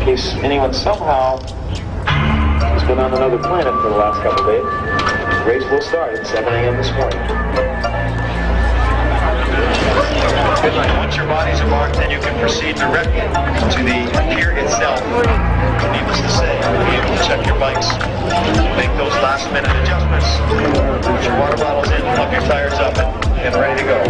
case anyone somehow has been on another planet for the last couple of days, the race will start at 7 a.m. this morning. Good night. Once your bodies are marked, then you can proceed directly to the pier itself. Needless to say, you'll be able to check your bikes, make those last-minute adjustments, put your water bottles in, plug your tires up, and ready to go.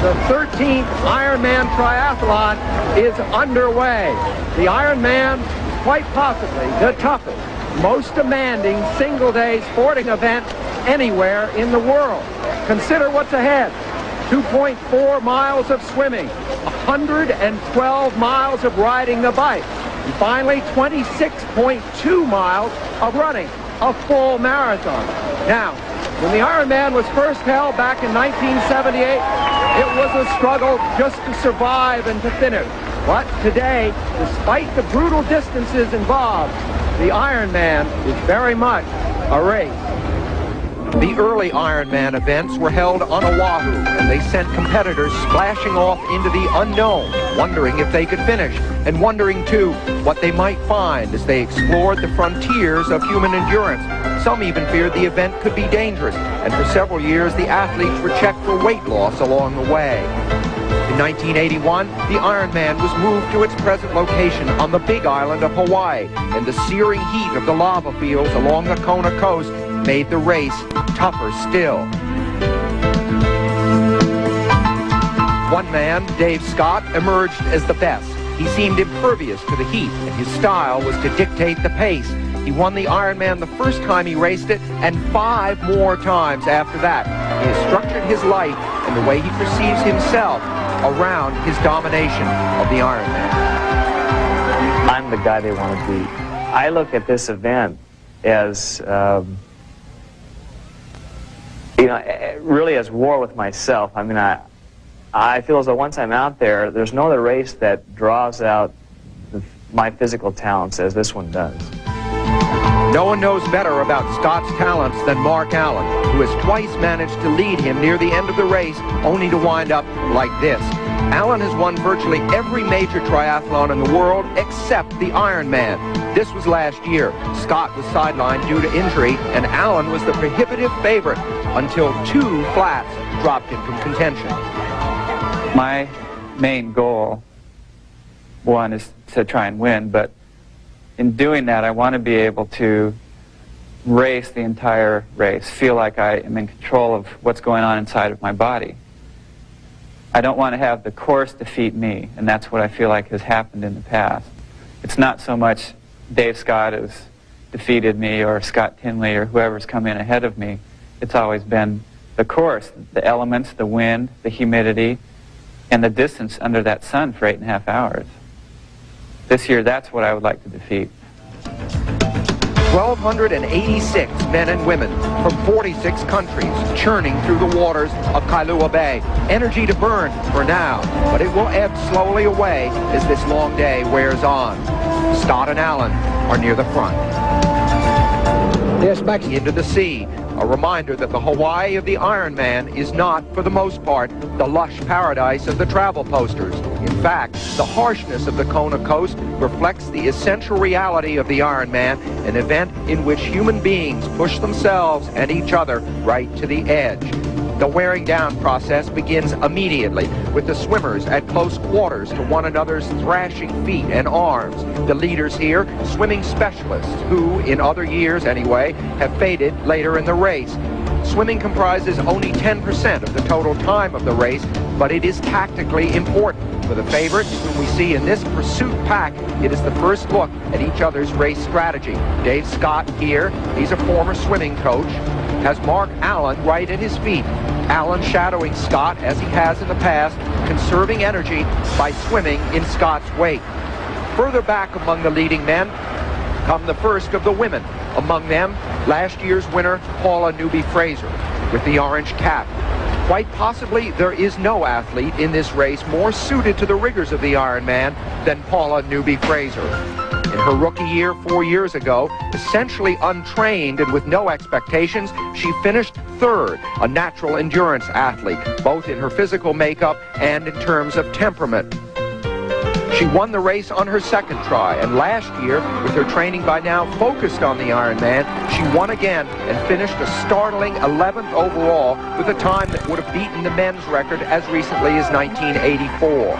The 13th Ironman triathlon is underway. The Ironman, quite possibly the toughest, most demanding single-day sporting event anywhere in the world. Consider what's ahead. 2.4 miles of swimming, 112 miles of riding the bike, and finally 26.2 miles of running, a full marathon. Now, when the Ironman was first held back in 1978, it was a struggle just to survive and to finish. But today, despite the brutal distances involved, the Ironman is very much a race. The early Ironman events were held on Oahu, and they sent competitors splashing off into the unknown, wondering if they could finish, and wondering, too, what they might find as they explored the frontiers of human endurance. Some even feared the event could be dangerous, and for several years the athletes were checked for weight loss along the way. In 1981, the Ironman was moved to its present location on the Big Island of Hawaii, and the searing heat of the lava fields along the Kona coast made the race tougher still. One man, Dave Scott, emerged as the best. He seemed impervious to the heat, and his style was to dictate the pace. He won the Ironman the first time he raced it, and 5 more times after that. He has structured his life and the way he perceives himself around his domination of the Ironman. I'm the guy they want to beat. I look at this event as, really as war with myself. I mean, I feel as though once I'm out there, there's no other race that draws out my physical talents as this one does. No one knows better about Scott's talents than Mark Allen, who has twice managed to lead him near the end of the race, only to wind up like this. Allen has won virtually every major triathlon in the world except the Ironman. This was last year. Scott was sidelined due to injury, and Allen was the prohibitive favorite until 2 flats dropped him from contention. My main goal, one, is to try and win, but in doing that, I want to be able to race the entire race, feel like I am in control of what's going on inside of my body. I don't want to have the course defeat me, and that's what I feel like has happened in the past. It's not so much Dave Scott has defeated me or Scott Tinley or whoever's come in ahead of me. It's always been the course, the elements, the wind, the humidity, and the distance under that sun for 8.5 hours. This year, that's what I would like to defeat. 1,286 men and women from 46 countries churning through the waters of Kailua Bay. Energy to burn for now, but it will ebb slowly away as this long day wears on. Scott and Allen are near the front. Yes, back into the sea. A reminder that the Hawaii of the Ironman is not, for the most part, the lush paradise of the travel posters. In fact, the harshness of the Kona coast reflects the essential reality of the Ironman, an event in which human beings push themselves and each other right to the edge. The wearing down process begins immediately, with the swimmers at close quarters to one another's thrashing feet and arms. The leaders here, swimming specialists who, in other years anyway, have faded later in the race. Swimming comprises only 10% of the total time of the race, but it is tactically important. For the favorites, whom we see in this pursuit pack, it is the first look at each other's race strategy. Dave Scott here, he's a former swimming coach, has Mark Allen right at his feet. Allen shadowing Scott as he has in the past, conserving energy by swimming in Scott's wake. Further back among the leading men come the first of the women. Among them, last year's winner, Paula Newby-Fraser, with the orange cap. Quite possibly, there is no athlete in this race more suited to the rigors of the Ironman than Paula Newby-Fraser. In her rookie year 4 years ago, essentially untrained and with no expectations, she finished third, a natural endurance athlete, both in her physical makeup and in terms of temperament. She won the race on her second try, and last year, with her training by now focused on the Ironman, she won again and finished a startling 11th overall with a time that would have beaten the men's record as recently as 1984.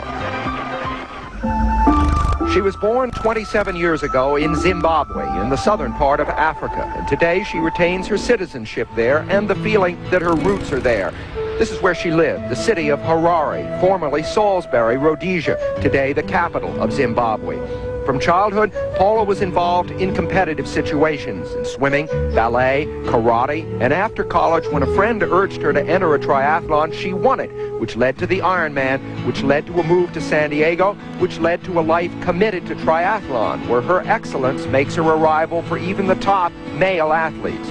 She was born 27 years ago in Zimbabwe, in the southern part of Africa, and today she retains her citizenship there and the feeling that her roots are there. This is where she lived, the city of Harare, formerly Salisbury, Rhodesia, today the capital of Zimbabwe. From childhood, Paula was involved in competitive situations, in swimming, ballet, karate, and after college, when a friend urged her to enter a triathlon, she won it, which led to the Ironman, which led to a move to San Diego, which led to a life committed to triathlon, where her excellence makes her a rival for even the top male athletes.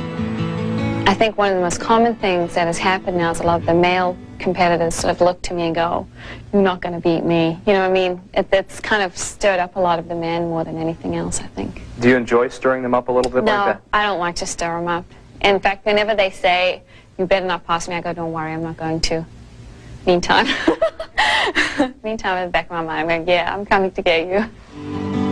I think one of the most common things that has happened now is a lot of the male competitors sort of look to me and go, "You're not going to beat me." You know what I mean? It's kind of stirred up a lot of the men more than anything else, I think. Do you enjoy stirring them up a little bit like that? No, I don't like to stir them up. In fact, whenever they say, "You better not pass me," I go, "Don't worry, I'm not going to." Meantime, in the back of my mind, I'm going, "Yeah, I'm coming to get you."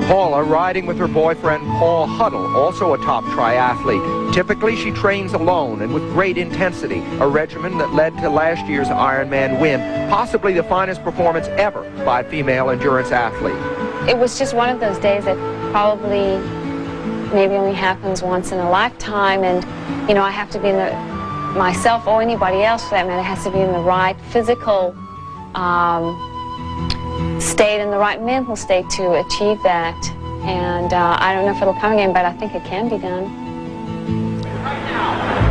Paula riding with her boyfriend Paul Huddle, also a top triathlete. Typically she trains alone and with great intensity, a regimen that led to last year's Ironman win, possibly the finest performance ever by a female endurance athlete. It was just one of those days that probably maybe only happens once in a lifetime, and you know, I have to be in the, myself or anybody else for that matter, has to be in the right physical state and the right mental state to achieve that. And I don't know if it'll come again, but I think it can be done.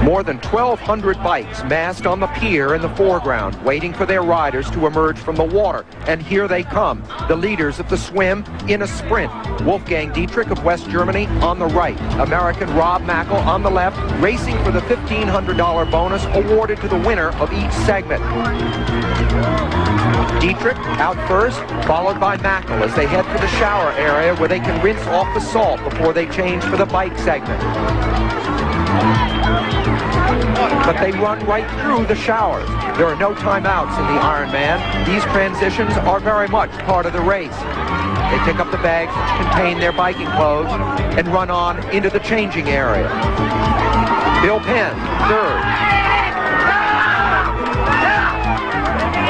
More than 1,200 bikes massed on the pier in the foreground, waiting for their riders to emerge from the water. And here they come, the leaders of the swim in a sprint. Wolfgang Dietrich of West Germany on the right, American Rob Mackel on the left, racing for the $1,500 bonus awarded to the winner of each segment. Dietrich out first, followed by Mackel as they head for the shower area where they can rinse off the salt before they change for the bike segment. But they run right through the showers. There are no timeouts in the Ironman. These transitions are very much part of the race. They pick up the bags which contain their biking clothes and run on into the changing area. Bill Penn, third.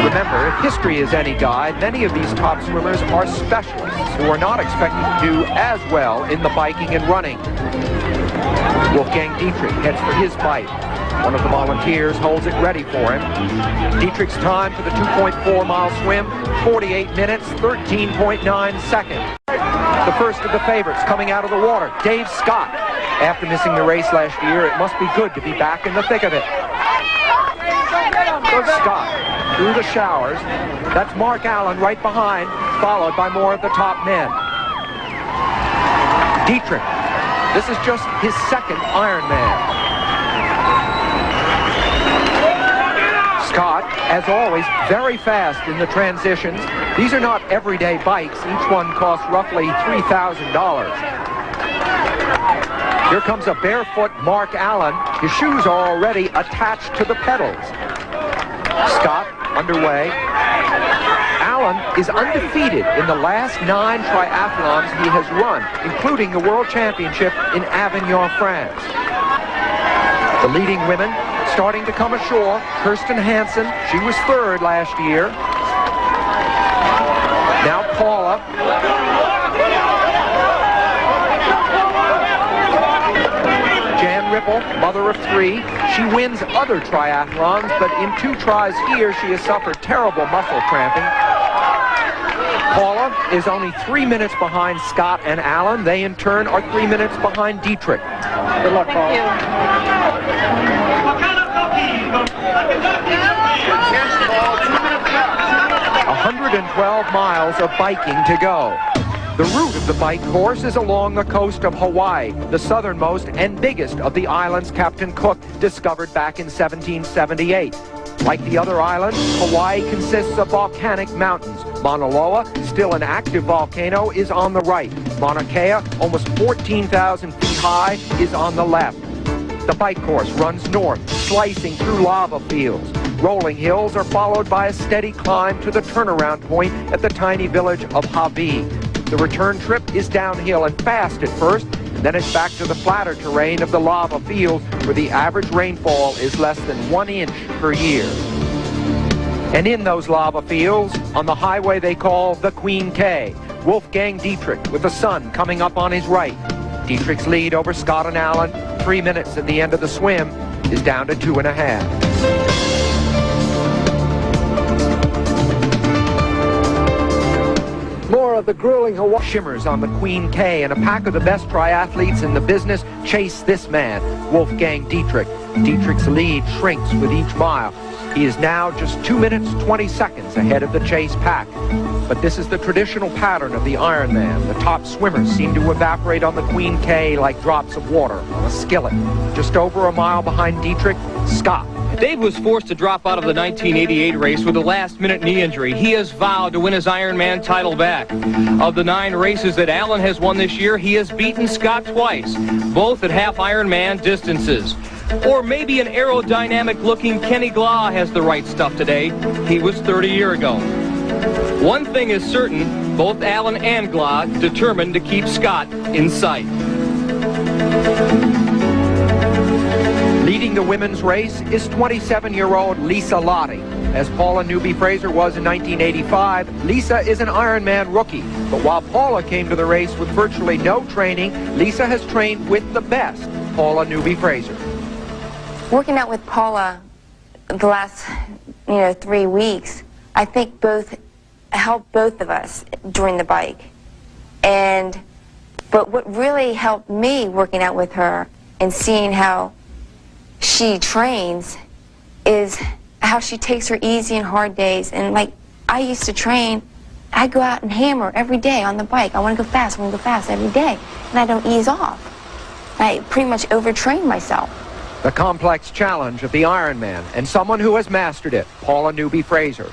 Remember, if history is any guide, many of these top swimmers are specialists who are not expected to do as well in the biking and running. Wolfgang Dietrich heads for his bike. One of the volunteers holds it ready for him. Dietrich's time for the 2.4-mile swim, 48 minutes, 13.9 seconds. The first of the favorites coming out of the water, Dave Scott. After missing the race last year, it must be good to be back in the thick of it. Scott through the showers. That's Mark Allen right behind, followed by more of the top men. Dietrich, this is just his second Ironman. Scott, as always, very fast in the transitions. These are not everyday bikes. Each one costs roughly $3,000. Here comes a barefoot Mark Allen. His shoes are already attached to the pedals. Scott underway. Allen is undefeated in the last 9 triathlons he has run, including the World Championship in Avignon, France. The leading women starting to come ashore. Kirsten Hansen, she was third last year. Now Paula. Jan Ripple, mother of 3. She wins other triathlons, but in 2 tries here, she has suffered terrible muscle cramping. Paula is only 3 minutes behind Scott and Alan. They, in turn, are 3 minutes behind Dietrich. Good luck, Paula. 112 miles of biking to go. The route of the bike course is along the coast of Hawaii, the southernmost and biggest of the islands Captain Cook discovered back in 1778. Like the other islands, Hawaii consists of volcanic mountains. Mauna Loa, still an active volcano, is on the right. Mauna Kea, almost 14,000 feet high, is on the left. The bike course runs north, slicing through lava fields. Rolling hills are followed by a steady climb to the turnaround point at the tiny village of Hawi. The return trip is downhill and fast at first, and then it's back to the flatter terrain of the lava fields, where the average rainfall is less than 1 inch per year. And in those lava fields, on the highway they call the Queen K, Wolfgang Dietrich with the sun coming up on his right. Dietrich's lead over Scott and Alan, 3 minutes at the end of the swim, is down to 2.5. More of the grueling Hawaii shimmers on the Queen K, and a pack of the best triathletes in the business chase this man, Wolfgang Dietrich. Dietrich's lead shrinks with each mile. He is now just 2 minutes, 20 seconds ahead of the chase pack. But this is the traditional pattern of the Ironman. The top swimmers seem to evaporate on the Queen K like drops of water on a skillet. Just over a mile behind Dietrich, Scott. Dave was forced to drop out of the 1988 race with a last-minute knee injury. He has vowed to win his Ironman title back. Of the 9 races that Alan has won this year, he has beaten Scott twice, both at half Ironman distances. Or maybe an aerodynamic-looking Kenny Glaw has the right stuff today. He was 30 years ago. One thing is certain, both Alan and Glaw determined to keep Scott in sight. Leading the women's race is 27-year-old Lisa Lottie. As Paula Newby-Fraser was in 1985, Lisa is an Ironman rookie. But while Paula came to the race with virtually no training, Lisa has trained with the best, Paula Newby-Fraser. Working out with Paula the last, 3 weeks, I think helped both of us during the bike. But what really helped me working out with her and seeing how she trains is how she takes her easy and hard days. And like I used to train, I go out and hammer every day on the bike. I want to go fast, every day. And I don't ease off. I pretty much overtrain myself. The complex challenge of the Ironman, and someone who has mastered it, Paula Newby-Fraser.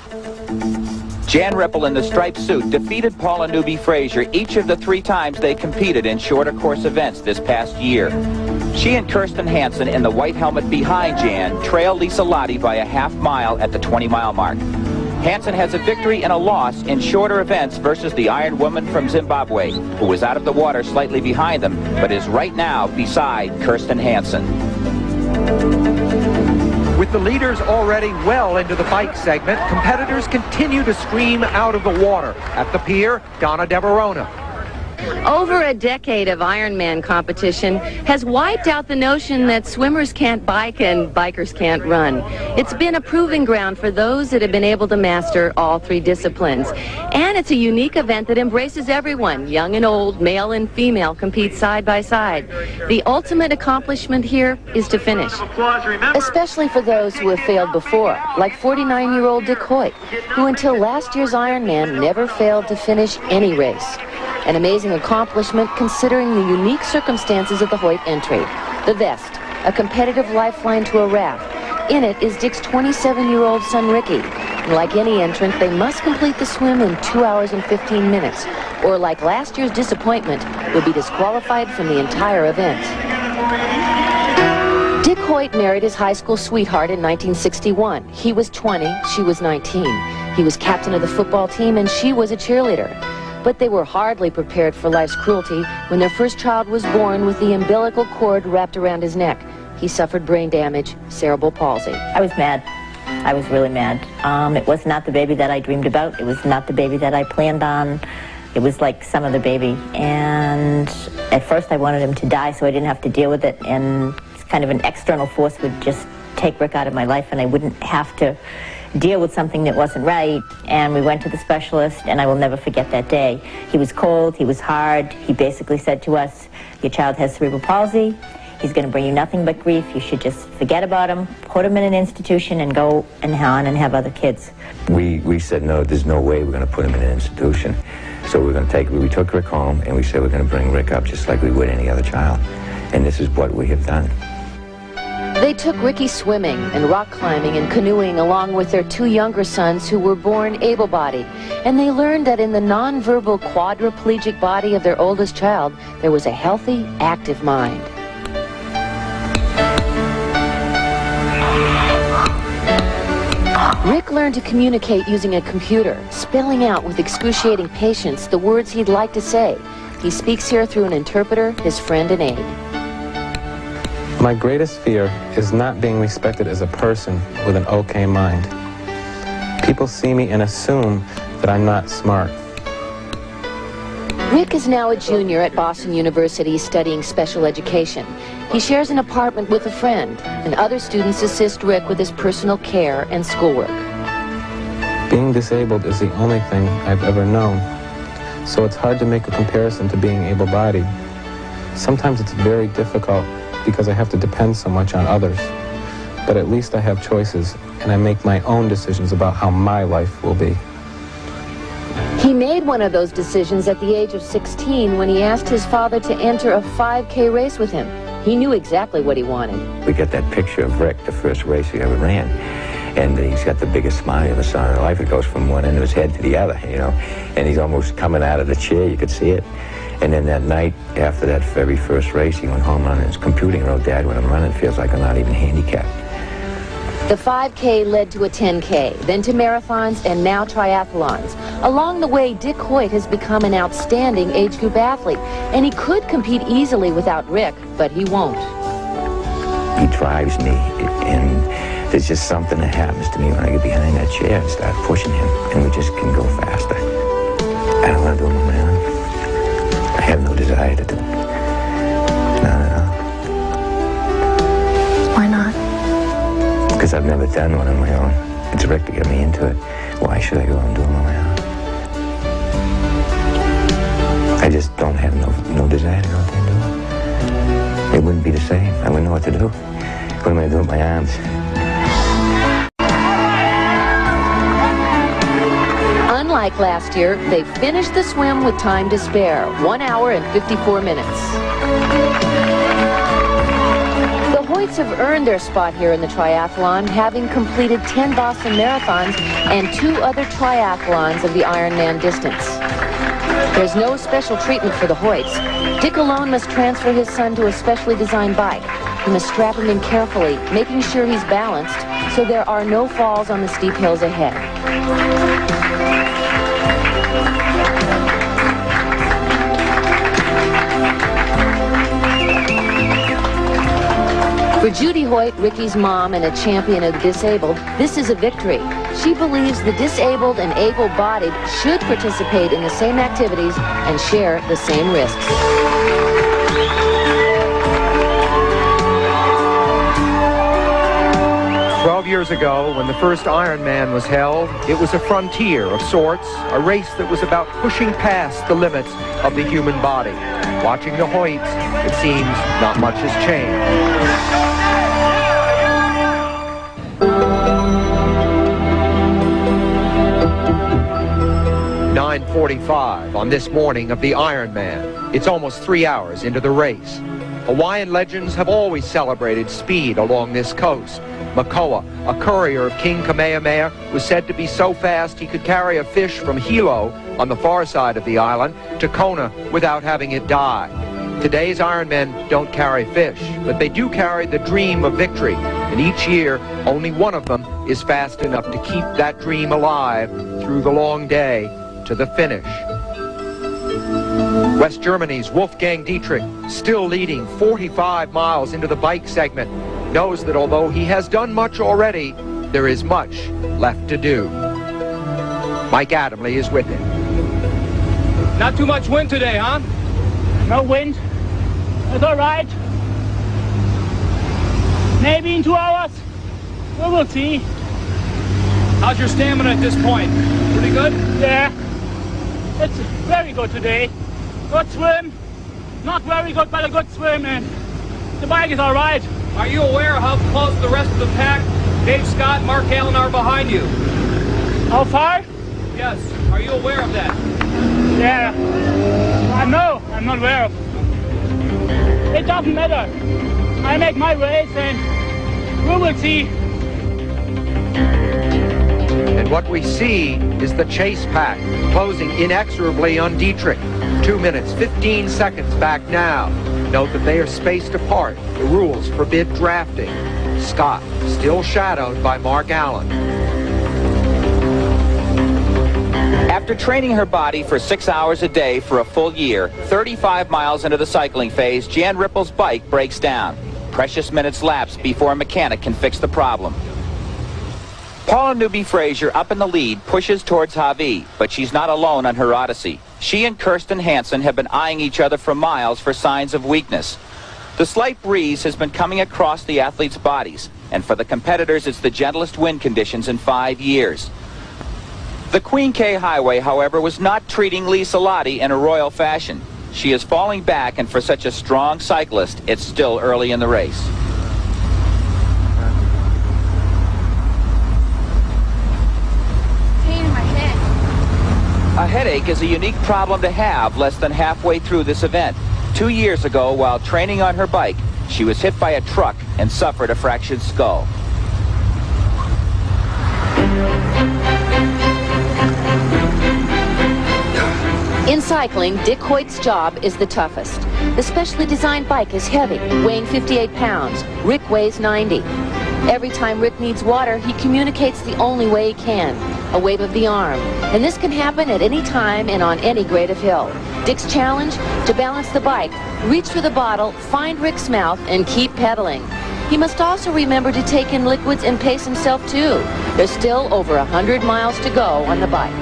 Jan Ripple in the striped suit defeated Paula Newby-Fraser each of the 3 times they competed in shorter course events this past year. She and Kirsten Hansen in the white helmet behind Jan trail Lisa Lottie by a half mile at the 20-mile mark. Hansen has a victory and a loss in shorter events versus the Iron Woman from Zimbabwe, who was out of the water slightly behind them, but is right now beside Kirsten Hansen. With the leaders already well into the bike segment, competitors continue to stream out of the water. At the pier, Donna De Verona. Over a decade of Ironman competition has wiped out the notion that swimmers can't bike and bikers can't run. It's been a proving ground for those that have been able to master all 3 disciplines. And it's a unique event that embraces everyone, young and old, male and female, compete side by side. The ultimate accomplishment here is to finish. Especially for those who have failed before, like 49-year-old Dick Hoyt, who until last year's Ironman never failed to finish any race. An amazing accomplishment considering the unique circumstances of the Hoyt entry. The vest, a competitive lifeline to a raft. In it is Dick's 27-year-old son Ricky. And like any entrant, they must complete the swim in 2 hours and 15 minutes, or like last year's disappointment, will be disqualified from the entire event. Dick Hoyt married his high school sweetheart in 1961. He was 20, she was 19. He was captain of the football team and she was a cheerleader. But they were hardly prepared for life's cruelty when their first child was born with the umbilical cord wrapped around his neck. He suffered brain damage, cerebral palsy. I was mad. I was really mad. It was not the baby that I dreamed about. It was not the baby that I planned on. It was like some other baby. And at first I wanted him to die so I didn't have to deal with it. And kind of an external force would just take Rick out of my life, and I wouldn't have to deal with something that wasn't right. And we went to the specialist, and I will never forget that day. He was cold, he was hard. He basically said to us, your child has cerebral palsy. He's going to bring you nothing but grief. You should just forget about him, put him in an institution, and go and have other kids. We said, no, there's no way we're going to put him in an institution. So we took Rick home, and we said we're going to bring Rick up just like we would any other child. And this is what we have done. They took Ricky swimming and rock climbing and canoeing along with their 2 younger sons who were born able-bodied. And they learned that in the non-verbal quadriplegic body of their oldest child, there was a healthy, active mind. Rick learned to communicate using a computer, spelling out with excruciating patience the words he'd like to say. He speaks here through an interpreter, his friend and aide. My greatest fear is not being respected as a person with an okay mind. People see me and assume that I'm not smart. Rick is now a junior at Boston University studying special education. He shares an apartment with a friend, and other students assist Rick with his personal care and schoolwork. Being disabled is the only thing I've ever known, so it's hard to make a comparison to being able-bodied. Sometimes it's very difficult because I have to depend so much on others. But at least I have choices, and I make my own decisions about how my life will be. He made one of those decisions at the age of 16 when he asked his father to enter a 5K race with him. He knew exactly what he wanted. We get that picture of Rick, the first race he ever ran. And he's got the biggest smile you ever saw in his life. It goes from one end of his head to the other, you know. And he's almost coming out of the chair, you could see it. And then that night, after that very first race, he went home on his computer and wrote, Dad, when I'm running, it feels like I'm not even handicapped. The 5K led to a 10K, then to marathons, and now triathlons. Along the way, Dick Hoyt has become an outstanding age group athlete, and he could compete easily without Rick, but he won't. He drives me, and there's just something that happens to me when I get behind that chair and start pushing him, and we just can go faster. I don't want to do it on my own. I have no desire to do it. Not at all. Why not? Because I've never done one on my own. It's Rick to get me into it. Why should I go and do it on my own? I just don't have no desire to go out there and do it. It wouldn't be the same. I wouldn't know what to do. What am I going to do with my arms? Unlike last year, they finished the swim with time to spare, 1 hour and 54 minutes. The Hoyts have earned their spot here in the triathlon, having completed 10 Boston marathons and 2 other triathlons of the Ironman distance. There's no special treatment for the Hoyts. Dick alone must transfer his son to a specially designed bike. He must strap him in carefully, making sure he's balanced so there are no falls on the steep hills ahead. For Judy Hoyt, Ricky's mom and a champion of the disabled, this is a victory. She believes the disabled and able-bodied should participate in the same activities and share the same risks. Years ago, when the first Ironman was held, it was a frontier of sorts, a race that was about pushing past the limits of the human body. Watching the Hoyts, it seems not much has changed. 9:45 on this morning of the Ironman. It's almost 3 hours into the race. Hawaiian legends have always celebrated speed along this coast. Makoa, a courier of King Kamehameha, was said to be so fast he could carry a fish from Hilo on the far side of the island to Kona without having it die. Today's Ironmen don't carry fish, but they do carry the dream of victory, and each year only one of them is fast enough to keep that dream alive through the long day to the finish. West Germany's Wolfgang Dietrich, still leading 45 miles into the bike segment, knows that although he has done much already, there is much left to do. Mike Adamley is with him. Not too much wind today, huh? No wind. It's all right. Maybe in 2 hours. We will see. How's your stamina at this point? Pretty good? Yeah. It's very good today. Good swim. Not very good, but a good swim, and the bike is all right. Are you aware of how close the rest of the pack, Dave Scott, Mark Allen, are behind you? How far? Yes. Are you aware of that? Yeah. I'm not aware of. It doesn't matter. I make my race, and we will see. And what we see is the chase pack closing inexorably on Dietrich. 2 minutes, 15 seconds back now. Note that they are spaced apart. The rules forbid drafting. Scott still shadowed by Mark Allen. After training her body for 6 hours a day for a full year, 35 miles into the cycling phase, Jan Ripple's bike breaks down. Precious minutes lapse before a mechanic can fix the problem. Paula Newby-Fraser, up in the lead, pushes towards Javi, but she's not alone on her odyssey. She and Kirsten Hansen have been eyeing each other for miles for signs of weakness. The slight breeze has been coming across the athletes' bodies, and for the competitors, it's the gentlest wind conditions in 5 years. The Queen K Highway, however, was not treating Lisa Lottie in a royal fashion. She is falling back, and for such a strong cyclist, it's still early in the race. A headache is a unique problem to have less than halfway through this event. 2 years ago, while training on her bike, she was hit by a truck and suffered a fractured skull. In cycling, Dick Hoyt's job is the toughest. The specially designed bike is heavy, weighing 58 pounds. Rick weighs 90. Every time Rick needs water, he communicates the only way he can, a wave of the arm. And this can happen at any time and on any grade of hill. Dick's challenge? To balance the bike, reach for the bottle, find Rick's mouth, and keep pedaling. He must also remember to take in liquids and pace himself too. There's still over 100 miles to go on the bike.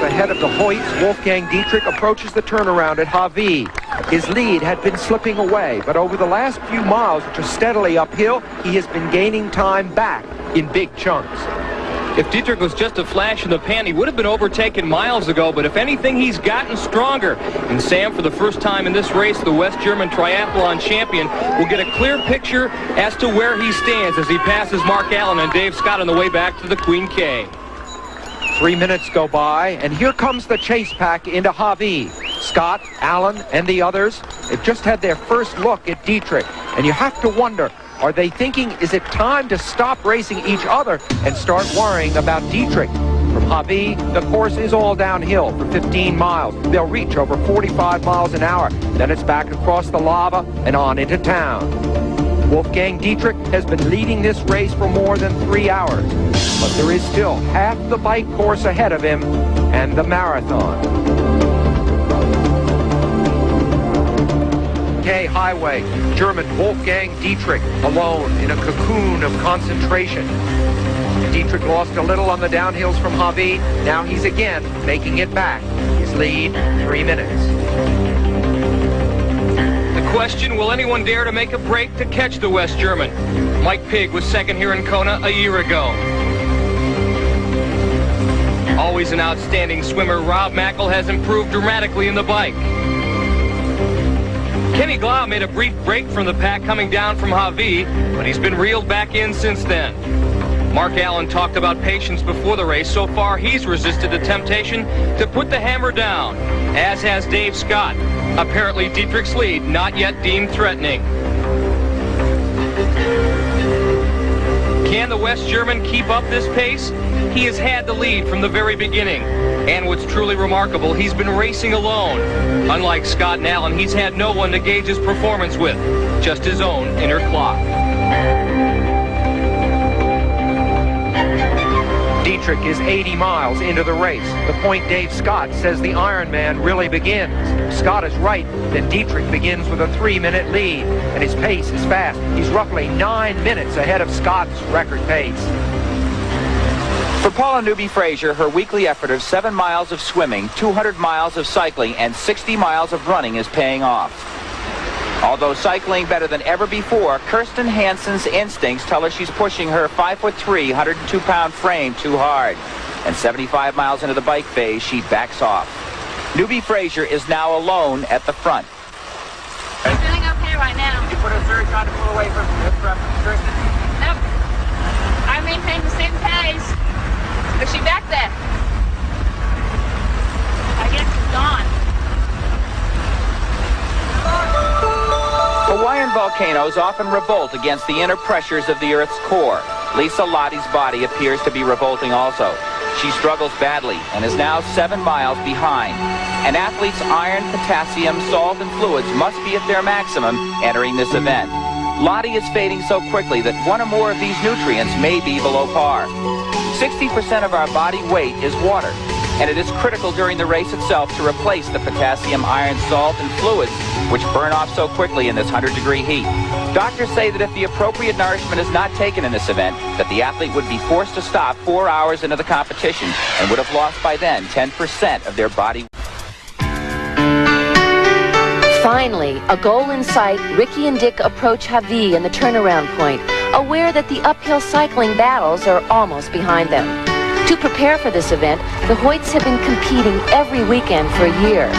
Ahead of the Hoyts, Wolfgang Dietrich approaches the turnaround at Javi. His lead had been slipping away, but over the last few miles, which are steadily uphill, he has been gaining time back in big chunks. If Dietrich was just a flash in the pan, he would have been overtaken miles ago, but if anything, he's gotten stronger. And Sam, for the first time in this race, the West German triathlon champion, will get a clear picture as to where he stands as he passes Mark Allen and Dave Scott on the way back to the Queen K. 3 minutes go by, and here comes the chase pack into Javi. Scott, Allen, and the others have just had their first look at Dietrich. And you have to wonder, are they thinking, is it time to stop racing each other and start worrying about Dietrich? From Javi, the course is all downhill for 15 miles. They'll reach over 45 miles an hour. Then it's back across the lava and on into town. Wolfgang Dietrich has been leading this race for more than 3 hours, but there is still half the bike course ahead of him and the marathon. K Highway, German Wolfgang Dietrich alone in a cocoon of concentration. Dietrich lost a little on the downhills from Javi. Now he's again making it back. His lead, 3 minutes. Question, will anyone dare to make a break to catch the West German? Mike Pigg was second here in Kona a year ago. Always an outstanding swimmer, Rob Mackel has improved dramatically in the bike. Kenny Glau made a brief break from the pack coming down from Javi, but he's been reeled back in since then. Mark Allen talked about patience before the race. So far, he's resisted the temptation to put the hammer down, as has Dave Scott. Apparently, Dietrich's lead not yet deemed threatening. Can the West German keep up this pace? He has had the lead from the very beginning. And what's truly remarkable, he's been racing alone. Unlike Scott and Allen, he's had no one to gauge his performance with, just his own inner clock. Dietrich is 80 miles into the race. The point Dave Scott says the Ironman really begins. If Scott is right, then Dietrich begins with a 3-minute lead, and his pace is fast. He's roughly 9 minutes ahead of Scott's record pace. For Paula Newby-Fraser, her weekly effort of 7 miles of swimming, 200 miles of cycling, and 60 miles of running is paying off. Although cycling better than ever before, Kirsten Hansen's instincts tell her she's pushing her 5'3", 102-pound frame too hard. And 75 miles into the bike phase, she backs off. Newby-Fraser is now alone at the front. I'm feeling okay right now. Did you put a third trying to pull away from Kirsten? Nope. I maintain the same pace. Is she back there? I guess she's gone. Hawaiian volcanoes often revolt against the inner pressures of the Earth's core. Lisa Lottie's body appears to be revolting also. She struggles badly and is now 7 miles behind. An athlete's iron, potassium, salt, and fluids must be at their maximum entering this event. Lottie is fading so quickly that one or more of these nutrients may be below par. 60% of our body weight is water, and it is critical during the race itself to replace the potassium, iron, salt, and fluids which burn off so quickly in this 100-degree heat. Doctors say that if the appropriate nourishment is not taken in this event, that the athlete would be forced to stop 4 hours into the competition and would have lost by then 10% of their body. Finally, a goal in sight, Ricky and Dick approach Hawi and the turnaround point, aware that the uphill cycling battles are almost behind them. To prepare for this event, the Hoyts have been competing every weekend for a year.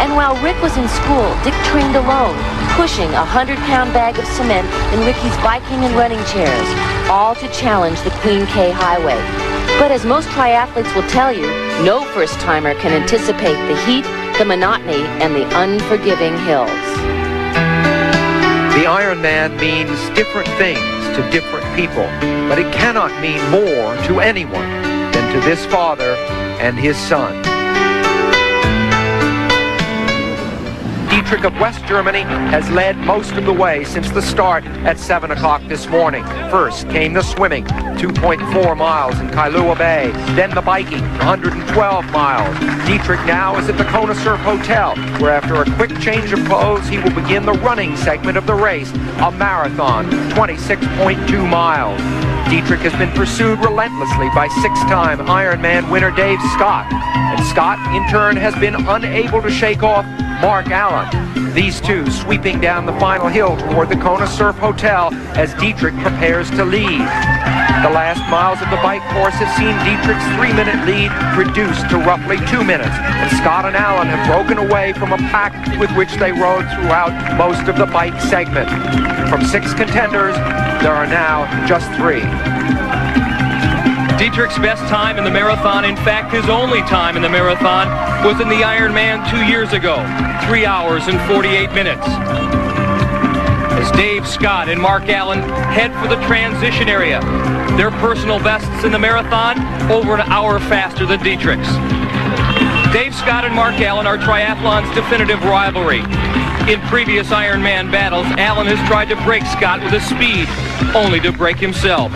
And while Rick was in school, Dick trained alone, pushing a 100-pound bag of cement in Ricky's biking and running chairs, all to challenge the Queen K Highway. But as most triathletes will tell you, no first-timer can anticipate the heat, the monotony, and the unforgiving hills. The Ironman means different things to different people, but it cannot mean more to anyone than to this father and his son. Dietrich of West Germany has led most of the way since the start at 7 o'clock this morning. First came the swimming, 2.4 miles in Kailua Bay, then the biking, 112 miles. Dietrich now is at the Kona Surf Hotel, where after a quick change of clothes, he will begin the running segment of the race, a marathon, 26.2 miles. Dietrich has been pursued relentlessly by 6-time Ironman winner Dave Scott, and Scott, in turn, has been unable to shake off Mark Allen. These two sweeping down the final hill toward the Kona Surf Hotel as Dietrich prepares to lead. The last miles of the bike course have seen Dietrich's 3-minute lead reduced to roughly 2 minutes, and Scott and Allen have broken away from a pack with which they rode throughout most of the bike segment. From 6 contenders, there are now just 3. Dietrich's best time in the marathon, in fact his only time in the marathon, was in the Ironman 2 years ago, 3 hours and 48 minutes. As Dave Scott and Mark Allen head for the transition area, their personal bests in the marathon over an hour faster than Dietrich's. Dave Scott and Mark Allen are triathlon's definitive rivalry. In previous Ironman battles, Allen has tried to break Scott with his speed, only to break himself.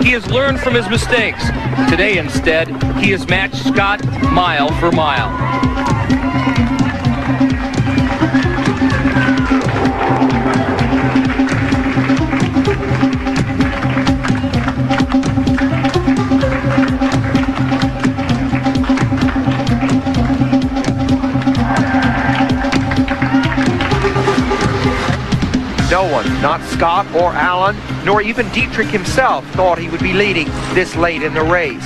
He has learned from his mistakes. Today, instead, he has matched Scott mile for mile. No one, not Scott or Allen, nor even Dietrich himself, thought he would be leading this late in the race.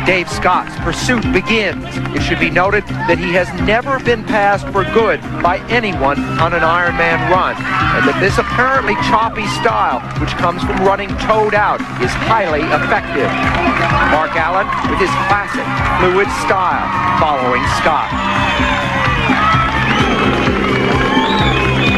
Dave Scott's pursuit begins. It should be noted that he has never been passed for good by anyone on an Ironman run, and that this apparently choppy style, which comes from running toed out, is highly effective. Mark Allen with his classic fluid style, following Scott.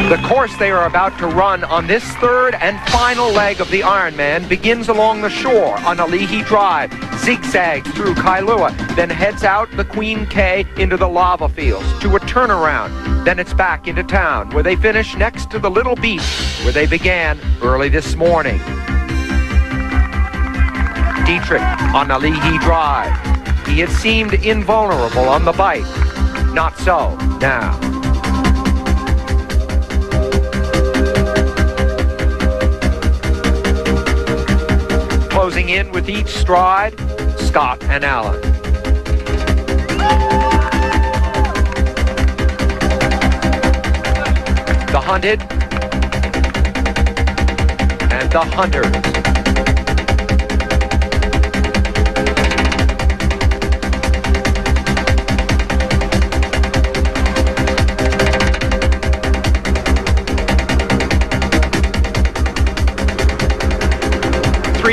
The course they are about to run on this third and final leg of the Ironman begins along the shore on Alihi Drive, zigzags through Kailua, then heads out the Queen K into the lava fields to a turnaround. Then it's back into town, where they finish next to the little beach where they began early this morning. Dietrich on Alihi Drive. He had seemed invulnerable on the bike. Not so now. Closing in with each stride, Scott and Allen. The hunted and the hunters.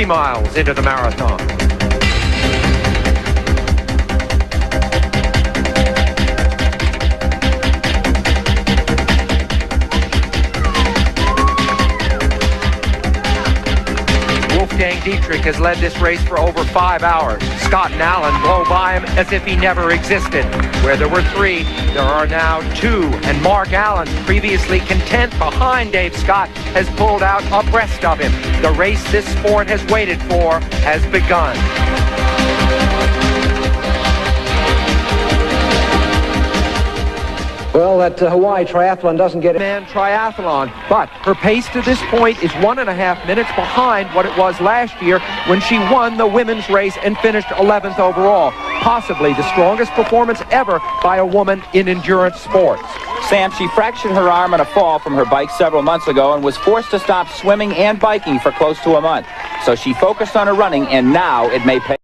Miles into the marathon. Wolfgang Dietrich has led this race for over 5 hours. Scott and Allen blow by him as if he never existed. Where there were 3, there are now 2, and Mark Allen, previously content behind Dave Scott, has pulled out abreast of him. The race this sport has waited for has begun. Well, that Hawaii triathlon doesn't get Man triathlon, but her pace to this point is 1.5 minutes behind what it was last year when she won the women's race and finished 11th overall. Possibly the strongest performance ever by a woman in endurance sports. Sam, she fractured her arm in a fall from her bike several months ago and was forced to stop swimming and biking for close to a month. So she focused on her running, and now it may pay.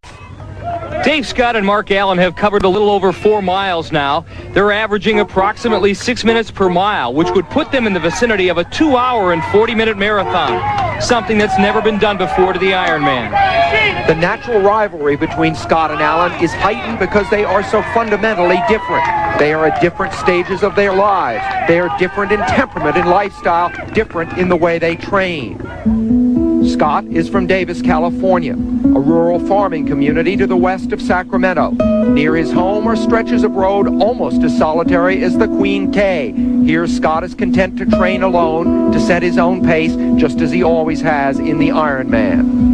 Dave Scott and Mark Allen have covered a little over 4 miles now. They're averaging approximately 6 minutes per mile, which would put them in the vicinity of a 2-hour and 40-minute marathon, something that's never been done before to the Ironman. The natural rivalry between Scott and Allen is heightened because they are so fundamentally different. They are at different stages of their lives. They are different in temperament and lifestyle, different in the way they train. Scott is from Davis, California, a rural farming community to the west of Sacramento. Near his home are stretches of road almost as solitary as the Queen K. Here, Scott is content to train alone, to set his own pace, just as he always has in the Ironman.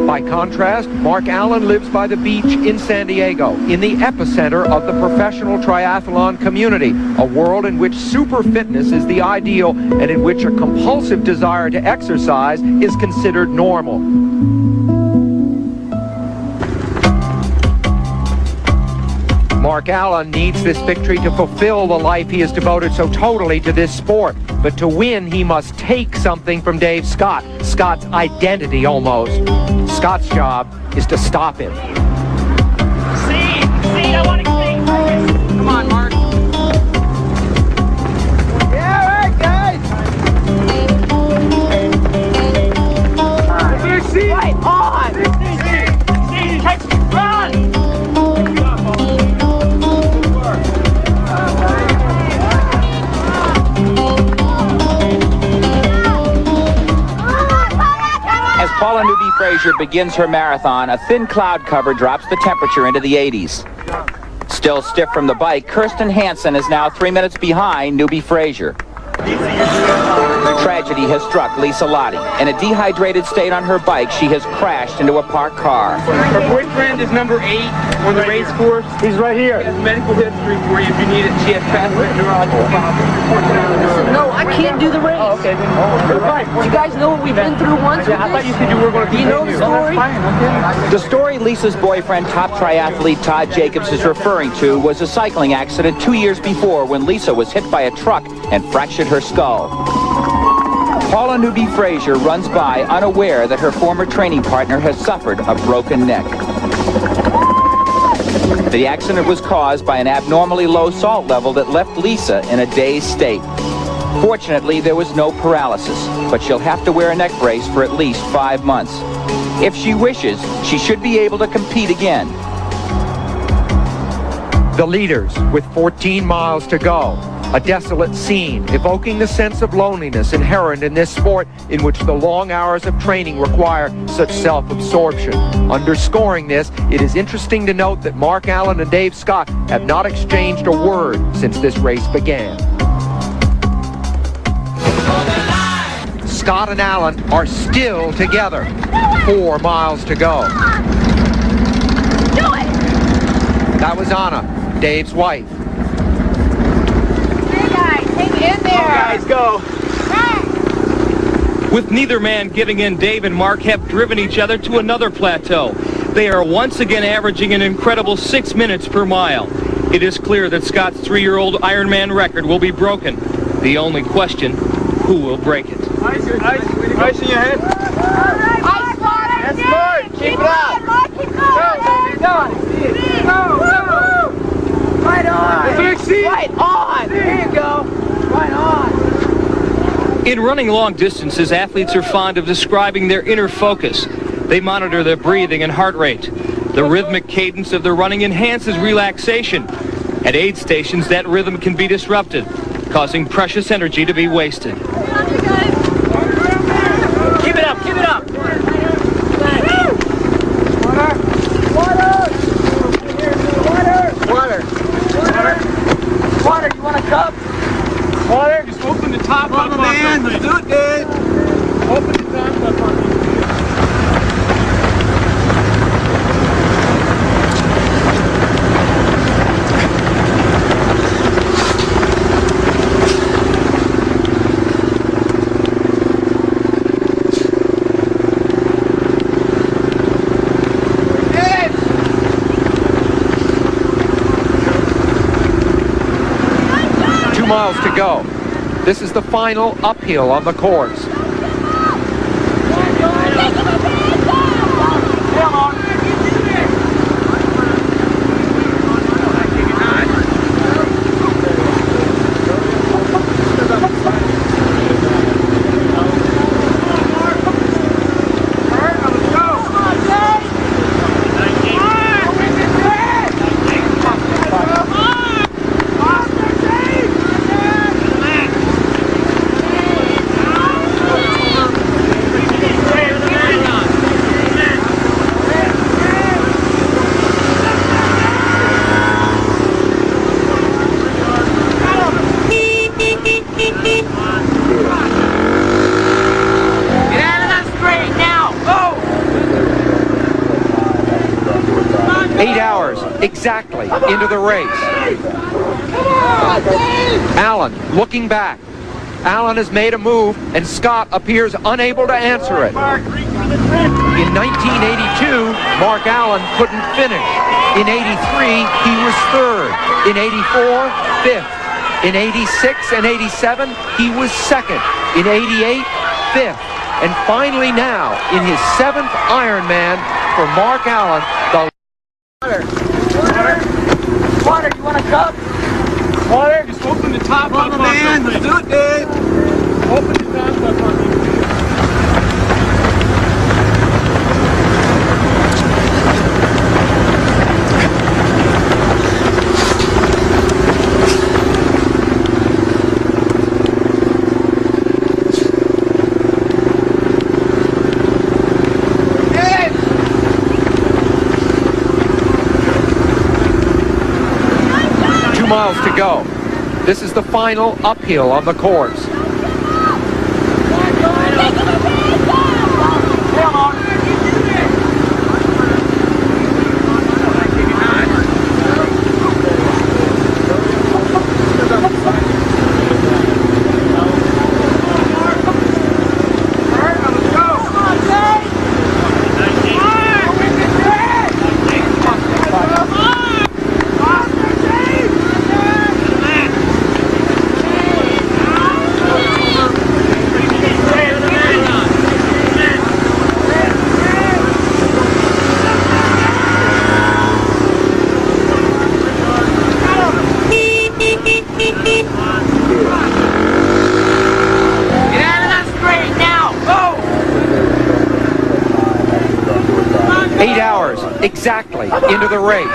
By contrast, Mark Allen lives by the beach in San Diego, in the epicenter of the professional triathlon community, a world in which super fitness is the ideal and in which a compulsive desire to exercise is considered normal. Mark Allen needs this victory to fulfill the life he has devoted so totally to this sport. But to win, he must take something from Dave Scott, Scott's identity almost. Scott's job is to stop him. See, I want to see. Come on, Mark. Yeah, all right, guys. Right on. See, catch, run. As Paula Newby-Fraser begins her marathon, a thin cloud cover drops the temperature into the 80s. Still stiff from the bike, Kirsten Hansen is now 3 minutes behind Newby-Fraser. Tragedy has struck Lisa Lottie. In a dehydrated state on her bike, she has crashed into a parked car. Her boyfriend is number 8 on the race course. He's right here. He has medical history for you if you need it. She has fast neurological problems. No, I can't do the race. Oh, okay. Right. You guys know what we've been through once? I thought you said you were going to Do you know the story? The story Lisa's boyfriend, top triathlete Todd Jacobs, is referring to was a cycling accident 2 years before when Lisa was hit by a truck and fractured her skull. Paula Newby-Fraser runs by unaware that her former training partner has suffered a broken neck. The accident was caused by an abnormally low salt level that left Lisa in a dazed state. Fortunately, there was no paralysis, but she'll have to wear a neck brace for at least 5 months. If she wishes, she should be able to compete again. The leaders with 14 miles to go. A desolate scene, evoking the sense of loneliness inherent in this sport in which the long hours of training require such self-absorption. Underscoring this, it is interesting to note that Mark Allen and Dave Scott have not exchanged a word since this race began. Scott and Allen are still together. 4 miles to go. Do it! That was Anna, Dave's wife. Hey guys, hang in there. Guys, go. With neither man giving in, Dave and Mark have driven each other to another plateau. They are once again averaging an incredible 6 minutes per mile. It is clear that Scott's 3-year-old Ironman record will be broken. The only question, who will break it? Ice in your head. Ice water. That's smart. Keep it up. Keep going. Go. Right on. Right on. There you go. Right on. In running long distances, athletes are fond of describing their inner focus. They monitor their breathing and heart rate. The rhythmic cadence of their running enhances relaxation. At aid stations, that rhythm can be disrupted, causing precious energy to be wasted. Keep it up. Keep it up. Water. You want a cup? Water. Just open the top up. Come on, man. Let's do it, Dave. Open the top up on me. Miles to go. This is the final uphill on the course. Exactly into the race. Allen looking back. Allen has made a move and Scott appears unable to answer it. In 1982, Mark Allen couldn't finish. In 83, he was third. In 84, fifth. In 86 and 87, he was second. In 88, fifth. And finally now, in his 7th Ironman for Mark Allen, the Water, you want a cup? Water, just open the top up. Come on, man. Let's do it, Dave. Open the top up on me. miles to go. This is the final uphill on the course. Exactly, into the race.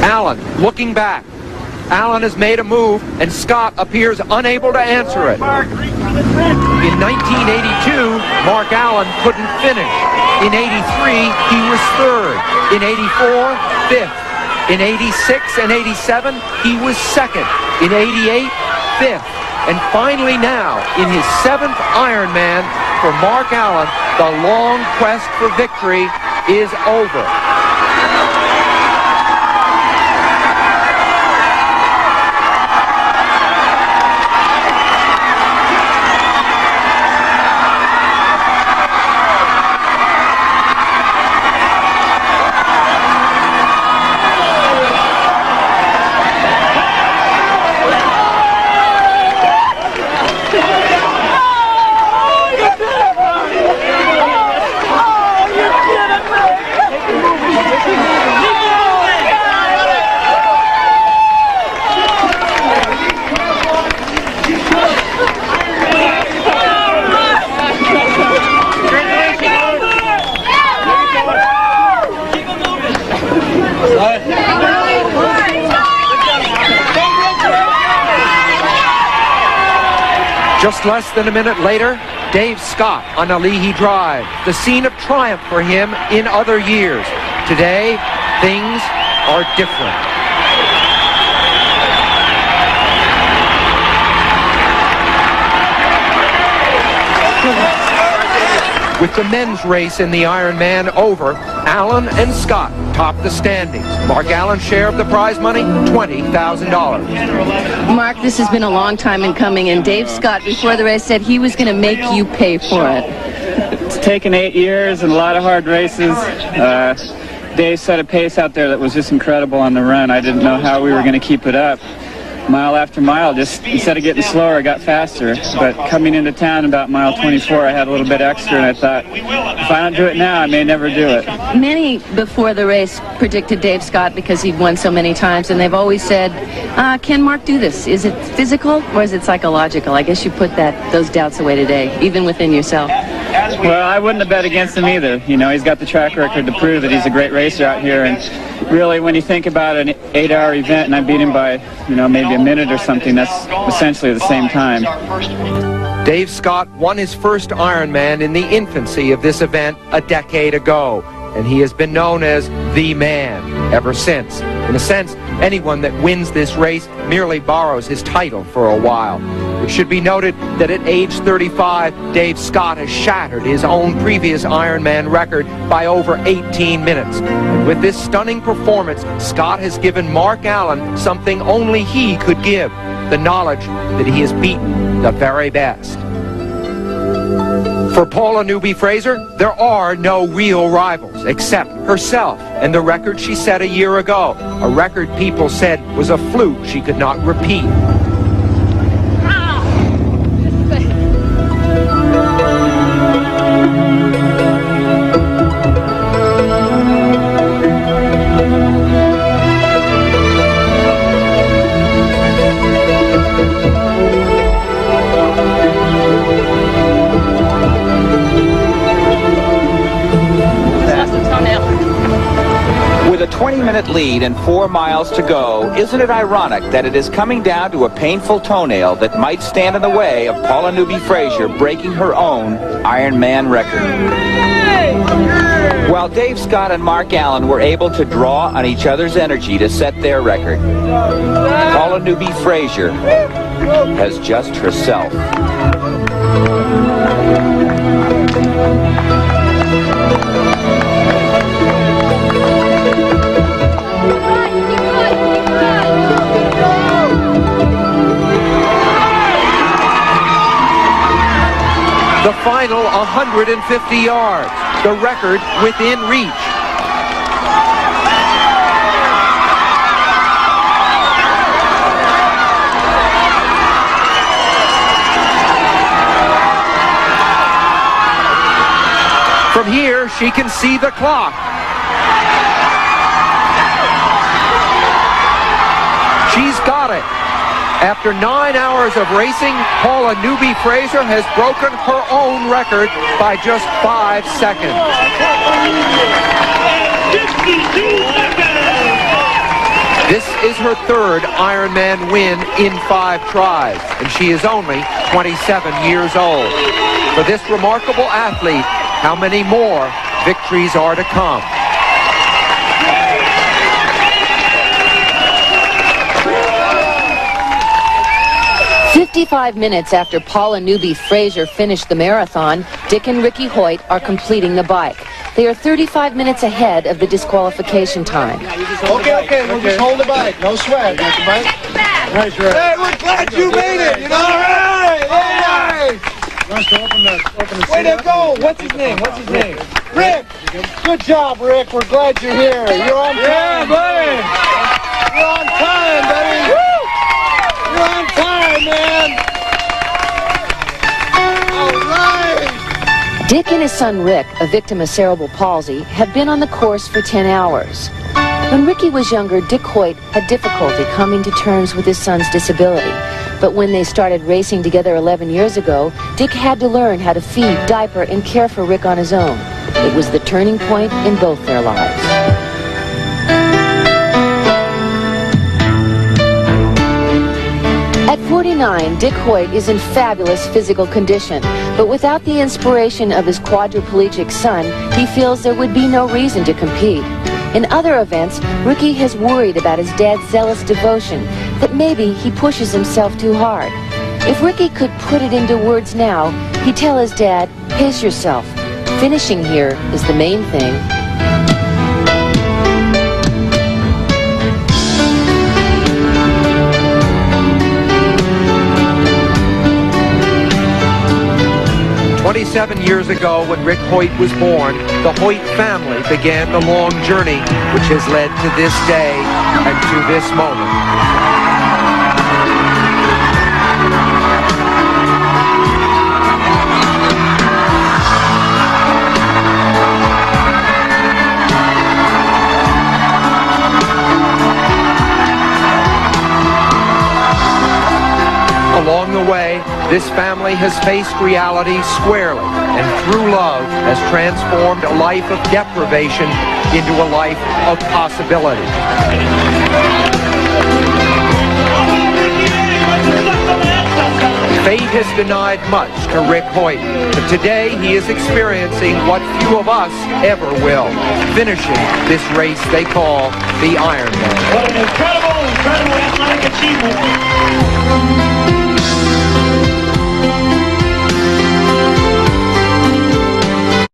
Allen looking back. Allen has made a move, and Scott appears unable to answer it. In 1982, Mark Allen couldn't finish. In 83, he was third. In 84, fifth. In 86 and 87, he was second. In 88, fifth. And finally now, in his 7th Ironman, for Mark Allen, the long quest for victory is over. Just less than a minute later, Dave Scott on a Leahy Drive, the scene of triumph for him in other years. Today, things are different. With the men's race in the Ironman over, Allen and Scott top the standings. Mark Allen's share of the prize money, $20,000. Mark, this has been a long time in coming, and Dave Scott before the race said he was going to make you pay for it. It's taken 8 years and a lot of hard races. Dave set a pace out there that was just incredible on the run. I didn't know how we were going to keep it up. Mile after mile, just instead of getting slower, I got faster. But coming into town about mile 24, I had a little bit extra, and I thought, if I don't do it now, I may never do it. Many before the race predicted Dave Scott because he'd won so many times, and they've always said, can Mark do this? Is it physical or is it psychological? I guess you put those doubts away today, even within yourself. Well, I wouldn't have bet against him either. You know, he's got the track record to prove that he's a great racer out here, and really, when you think about an 8-hour event and I beat him by, maybe a minute or something, that's essentially the same time. Dave Scott won his first Ironman in the infancy of this event a decade ago, and he has been known as the man ever since. In a sense, anyone that wins this race merely borrows his title for a while. It should be noted that at age 35, Dave Scott has shattered his own previous Ironman record by over 18 minutes. And with this stunning performance, Scott has given Mark Allen something only he could give, the knowledge that he has beaten the very best. For Paula Newby-Fraser, there are no real rivals except herself and the record she set a year ago, a record people said was a fluke she could not repeat. With a 20-minute lead and 4 miles to go, isn't it ironic that it is coming down to a painful toenail that might stand in the way of Paula Newby-Fraser breaking her own Ironman record? While Dave Scott and Mark Allen were able to draw on each other's energy to set their record, Paula Newby-Fraser has just herself. The final 150 yards, the record within reach. From here, she can see the clock. She's got it. After 9 hours of racing, Paula Newby-Fraser has broken her own record by just 5 seconds. This is her third Ironman win in 5 tries, and she is only 27 years old. For this remarkable athlete, how many more victories are to come? 55 minutes after Paula Newby-Fraser finished the marathon, Dick and Ricky Hoyt are completing the bike. They are 35 minutes ahead of the disqualification time. Okay, we'll just hold the bike. No sweat. Got the bike? Nice, Rick. Hey, we're glad you made it. You know? All right. Wants to open the way to go. What's his name? Rick. Good job, Rick. We're glad you're here. You're on time. Yeah, buddy. You're on time, buddy. Woo! You're on time, man. All right. Dick and his son Rick, a victim of cerebral palsy, have been on the course for 10 hours. When Ricky was younger, Dick Hoyt had difficulty coming to terms with his son's disability. But when they started racing together 11 years ago, Dick had to learn how to feed, diaper, and care for Rick on his own. It was the turning point in both their lives. At 49, Dick Hoyt is in fabulous physical condition, but without the inspiration of his quadriplegic son, he feels there would be no reason to compete. In other events, Ricky has worried about his dad's zealous devotion, that maybe he pushes himself too hard. If Ricky could put it into words now, he'd tell his dad, pace yourself. Finishing here is the main thing. "27 years ago, when Rick Hoyt was born, the Hoyt family began the long journey which has led to this day and to this moment. Along the way, this family has faced reality squarely and through love has transformed a life of deprivation into a life of possibility. Fate has denied much to Rick Hoyt, but today he is experiencing what few of us ever will, finishing this race they call the Ironman. What an incredible athletic achievement.